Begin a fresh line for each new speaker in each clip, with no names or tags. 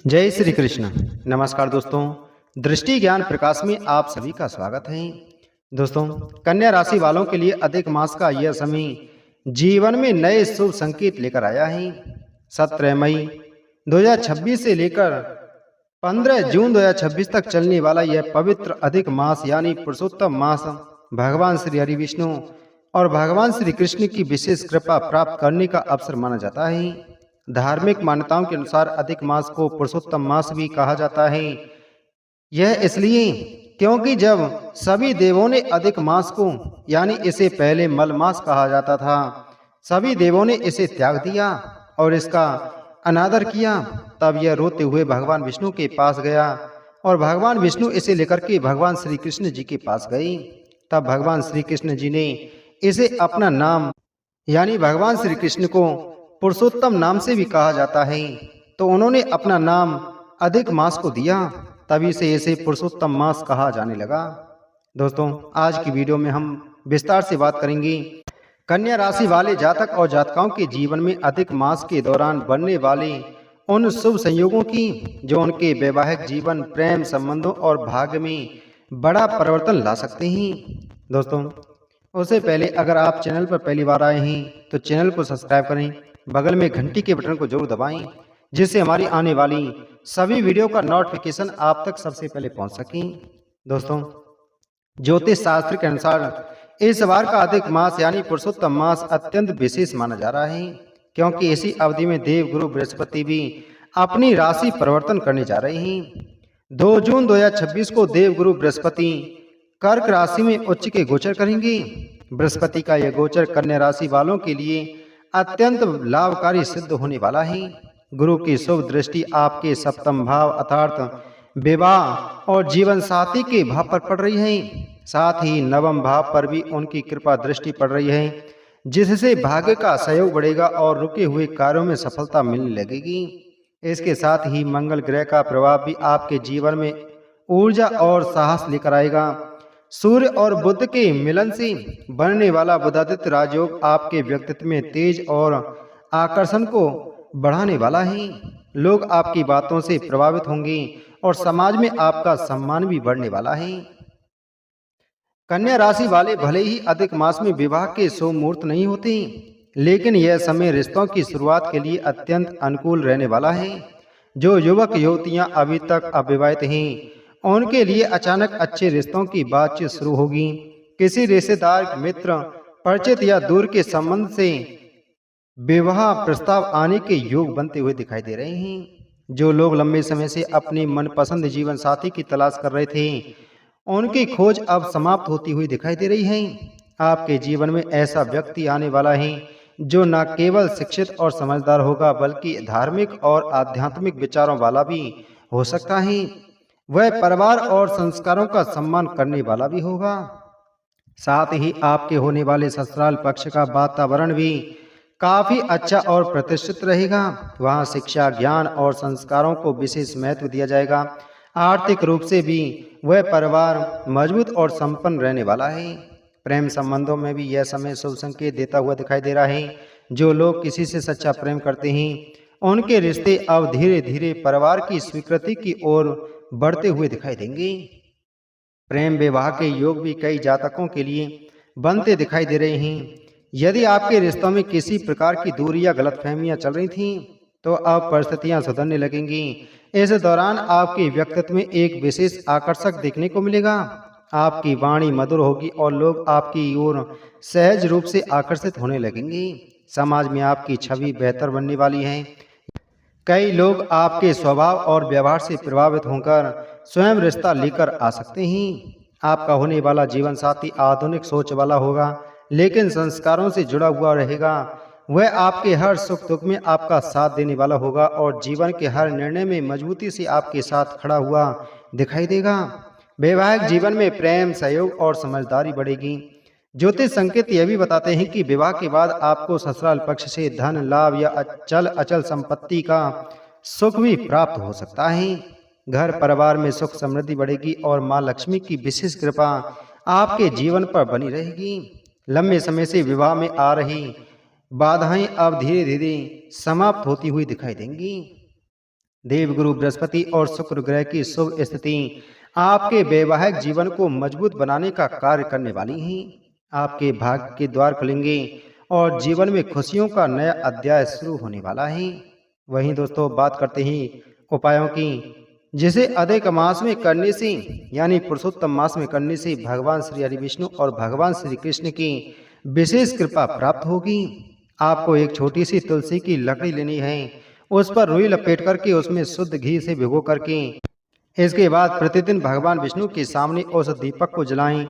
जय श्री कृष्ण। नमस्कार दोस्तों, दृष्टि ज्ञान प्रकाश में आप सभी का स्वागत है। दोस्तों, कन्या राशि वालों के लिए अधिक मास का यह समय जीवन में नए शुभ संकेत लेकर आया है। 17 मई 2026 से लेकर 15 जून 2026 तक चलने वाला यह पवित्र अधिक मास यानी पुरुषोत्तम मास भगवान श्री हरि विष्णु और भगवान श्री कृष्ण की विशेष कृपा प्राप्त करने का अवसर माना जाता है। धार्मिक मान्यताओं के अनुसार अधिक मास को पुरुषोत्तम मास भी कहा जाता है। यह इसलिए क्योंकि जब सभी देवों ने अधिक मास को यानी इसे पहले मल मास कहा जाता था, सभी देवों ने इसे त्याग दिया और इसका अनादर किया, तब यह रोते हुए भगवान विष्णु के पास गया और भगवान विष्णु इसे लेकर के भगवान श्री कृष्ण जी के पास गए। तब भगवान श्री कृष्ण जी ने इसे अपना नाम यानी भगवान श्री कृष्ण को पुरुषोत्तम नाम से भी कहा जाता है, तो उन्होंने अपना नाम अधिक मास को दिया, तभी से इसे पुरुषोत्तम मास कहा जाने लगा। दोस्तों, आज की वीडियो में हम विस्तार से बात करेंगे कन्या राशि वाले जातक और जातकाओं के जीवन में अधिक मास के दौरान बनने वाले उन शुभ संयोगों की जो उनके वैवाहिक जीवन, प्रेम संबंधों और भाग्य में बड़ा परिवर्तन ला सकते हैं। दोस्तों, उससे पहले अगर आप चैनल पर पहली बार आए हैं तो चैनल को सब्सक्राइब करें, बगल में घंटी के बटन को जरूर दबाएं, जिससे हमारी आने वाली सभी वीडियो का नोटिफिकेशन आप तक सबसे पहले पहुंच सके। दोस्तों, ज्योतिष शास्त्र के अनुसार इस बार का अधिक मास यानी पुरुषोत्तम मास अत्यंत विशेष माना जा रहा है, क्योंकि इसी अवधि में देव गुरु बृहस्पति भी अपनी राशि परिवर्तन करने जा रहे हैं। 2 जून 2026 को देव गुरु बृहस्पति कर्क राशि में उच्च के गोचर करेंगे। बृहस्पति का यह गोचर कन्या राशि वालों के लिए अत्यंत लाभकारी सिद्ध होने वाला है। गुरु की शुभ दृष्टि आपके सप्तम भाव अर्थात विवाह और जीवन साथी के भाव पर पड़ रही है, साथ ही नवम भाव पर भी उनकी कृपा दृष्टि पड़ रही है, जिससे भाग्य का सहयोग बढ़ेगा और रुके हुए कार्यों में सफलता मिलने लगेगी। इसके साथ ही मंगल ग्रह का प्रभाव भी आपके जीवन में ऊर्जा और साहस लेकर आएगा। सूर्य और बुध के मिलन से बनने वाला बुधादित्य राजयोग आपके व्यक्तित्व में तेज और आकर्षण को बढ़ाने वाला है। लोग आपकी बातों से प्रभावित होंगे और समाज में आपका सम्मान भी बढ़ने वाला है। कन्या राशि वाले भले ही अधिक मास में विवाह के शुभ मुहूर्त नहीं होते, लेकिन यह समय रिश्तों की शुरुआत के लिए अत्यंत अनुकूल रहने वाला है। जो युवक युवतियां अभी तक अविवाहित हैं, उनके लिए अचानक अच्छे रिश्तों की बातचीत शुरू होगी। किसी रिश्तेदार, मित्र, परिचित या दूर के संबंध से विवाह प्रस्ताव आने के योग बनते हुए दिखाई दे रहे हैं। जो लोग लंबे समय से अपनी मनपसंद जीवन साथी की तलाश कर रहे थे, उनकी खोज अब समाप्त होती हुई दिखाई दे रही है। आपके जीवन में ऐसा व्यक्ति आने वाला है जो न केवल शिक्षित और समझदार होगा, बल्कि धार्मिक और आध्यात्मिक विचारों वाला भी हो सकता है। वह परिवार और संस्कारों का सम्मान करने वाला भी होगा। साथ ही आपके होने वाले ससुराल पक्ष का वातावरण भी काफी अच्छा और प्रतिष्ठित रहेगा। वहाँ शिक्षा, ज्ञान और संस्कारों को विशेष महत्व दिया जाएगा। आर्थिक रूप से भी वह परिवार मजबूत और संपन्न रहने वाला है। प्रेम संबंधों में भी यह समय शुभ संकेत देता हुआ दिखाई दे रहा है। जो लोग किसी से सच्चा प्रेम करते हैं, उनके रिश्ते अब धीरे धीरे परिवार की स्वीकृति की ओर बढ़ते हुए दिखाई देंगे। प्रेम विवाह के योग भी कई जातकों के लिए बनते दिखाई दे रहे हैं। यदि आपके रिश्तों में किसी प्रकार की दूरी या गलतफहमियां चल रही थीं, तो अब परिस्थितियां सुधरने लगेंगी। इस दौरान आपके व्यक्तित्व में एक विशेष आकर्षक देखने को मिलेगा। आपकी वाणी मधुर होगी और लोग आपकी ओर सहज रूप से आकर्षित होने लगेंगे। समाज में आपकी छवि बेहतर बनने वाली है। कई लोग आपके स्वभाव और व्यवहार से प्रभावित होकर स्वयं रिश्ता लेकर आ सकते हैं। आपका होने वाला जीवन साथी आधुनिक सोच वाला होगा, लेकिन संस्कारों से जुड़ा हुआ रहेगा। वह आपके हर सुख दुख में आपका साथ देने वाला होगा और जीवन के हर निर्णय में मजबूती से आपके साथ खड़ा हुआ दिखाई देगा। वैवाहिक जीवन में प्रेम, सहयोग और समझदारी बढ़ेगी। ज्योतिष संकेत यह भी बताते हैं कि विवाह के बाद आपको ससुराल पक्ष से धन लाभ या अचल संपत्ति का सुख भी प्राप्त हो सकता है। घर परिवार में सुख समृद्धि बढ़ेगी और माँ लक्ष्मी की विशेष कृपा आपके जीवन पर बनी रहेगी। लंबे समय से विवाह में आ रही बाधाएं अब धीरे धीरे समाप्त होती हुई दिखाई देंगी। देवगुरु बृहस्पति और शुक्र ग्रह की शुभ स्थिति आपके वैवाहिक जीवन को मजबूत बनाने का कार्य करने वाली है। आपके भाग्य के द्वार खुलेंगे और जीवन में खुशियों का नया अध्याय शुरू होने वाला है। वहीं दोस्तों बात करते हैं उपायों की, जिसे अधिक मास में करने से यानी पुरुषोत्तम मास में करने से भगवान श्री हरि विष्णु और भगवान श्री कृष्ण की विशेष कृपा प्राप्त होगी। आपको एक छोटी सी तुलसी की लकड़ी लेनी है, उस पर रुई लपेट करके उसमें शुद्ध घी से भिगो करके इसके बाद प्रतिदिन भगवान विष्णु के सामने उस दीपक को जलाएं।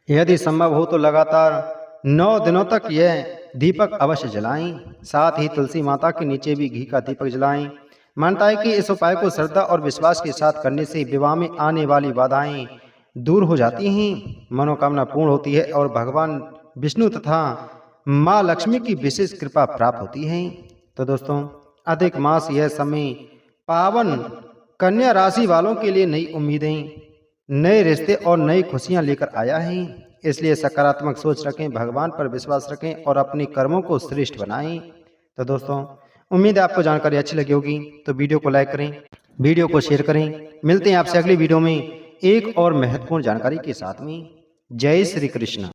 यदि संभव हो तो लगातार 9 दिनों तक यह दीपक अवश्य जलाएं। साथ ही तुलसी माता के नीचे भी घी का दीपक जलाएं। मानता है कि इस उपाय को श्रद्धा और विश्वास के साथ करने से विवाह में आने वाली बाधाएं दूर हो जाती हैं, मनोकामना पूर्ण होती है और भगवान विष्णु तथा माँ लक्ष्मी की विशेष कृपा प्राप्त होती है। तो दोस्तों अधिक मास यह समय पावन कन्या राशि वालों के लिए नई उम्मीदें, नए रिश्ते और नई खुशियां लेकर आया है। इसलिए सकारात्मक सोच रखें, भगवान पर विश्वास रखें और अपने कर्मों को श्रेष्ठ बनाएं। तो दोस्तों उम्मीद है आपको जानकारी अच्छी लगी होगी, तो वीडियो को लाइक करें, वीडियो को शेयर करें। मिलते हैं आपसे अगली वीडियो में एक और महत्वपूर्ण जानकारी के साथ में। जय श्री कृष्ण।